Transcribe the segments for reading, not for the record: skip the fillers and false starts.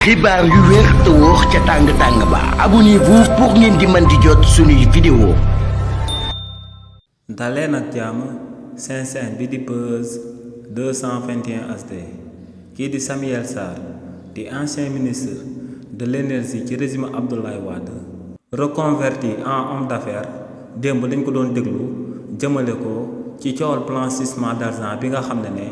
xibaar yu wér te wóor ca tàng ba abonnez-vous pour ngeen di mën di jot suñuy vidéo. daleen ak jàmm seen bi di Buzz 221 HD kii di Samuel Sarr di ancien ministre de l'énergie ci régime Abdoulaye Wade reconverti en homme d'affaires démb dañ ko doon déglu jëmale ko ci coowal blanchissement d'argent bi nga xam ne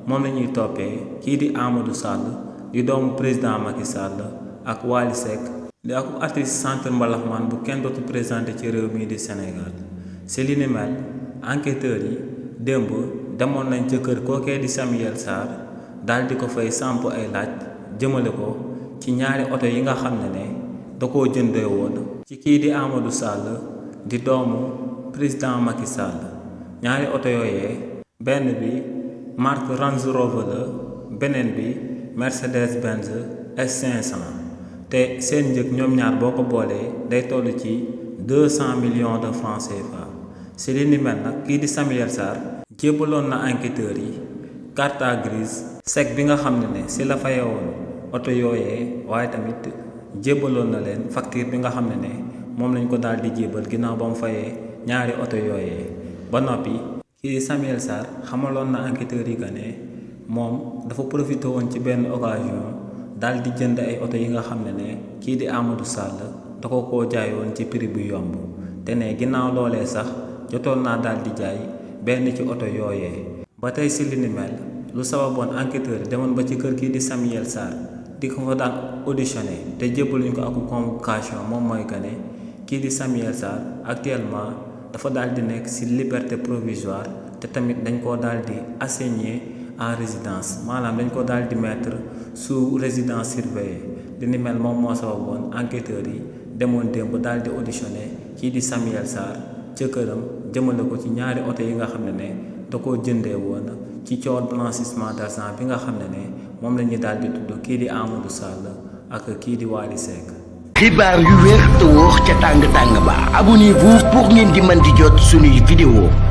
moom la ñuy toppee kii di Amadou Sall di doomu président Macky Sall ak Wally Seck di ak artiste centre mbalaxmaan bu kenn dootu présenté ci réew mii di Sénégal si li ni mel enquêteurs yi démb demoon nañ ca kër kookee di Samuel Sarr daal di ko fay samp ay laaj jëmale ko ci ñaari oto yi nga xam ne da koo jëndee woon ci kii di Amadou Sall di doomu président Macky Sall ñaari oto yooyee benn bi marque Range Rover la beneen bi Mercedes-Benz S500 te seen njëg ñoom ñaar boo ko boolee day toll ci 200 millions de francs CFA si li ni mel nag kii di Samuel Sarr jébbaloon na enquêteurs yi carte grise sec bi nga xam ne si la fayewoon oto yooyee waaye tamit jébbaloon na leen facture bi nga xam ne moom lañ ko daal di jébbal ginnaaw ba mu fayee ñaari oto yooyee ba noppi kii di Samuel Sarr xamaloon na enquêteurs yi que ne moom dafa profité woon ci benn occasion daal di jënd ay oto yi nga xam ne kii di Amadou Sall da ko koo jaayoon ci prix bu yomb te ne ginnaaw loolee sax jotoon naa daal di jaay benn ci oto yooyee ba tey si li ni mel lu sababoon enquêteur yi demoon ba ci kër kii di Samuel Sarr di ko fa daan auditionné te jébbaluñ ko ak convocation moom mooy que ne kii di Samuel Sarr actuellement dafa daal di nekk si liberté provisoire te tamit dañ koo daal di assigné en résidence maanaam dañ ko daal di mettre sous résidence surveillée li ni mel moom moo sababoon enquêteurs yi demoon démb daal di auditionné kii di Samuel Sarr ca këram jëmale ko ci ñaari oto yi nga xam ne da koo jëndee woon ci coowal blanchissement d'argent bi nga xam ne moom la ñuy daal di tudd kii di Amadou Sall ak kii di Wally Seck. xibaar yu wér te wóor ca tàng ba abonnez-vous pour ngeen di mën di jot suñuy vidéo.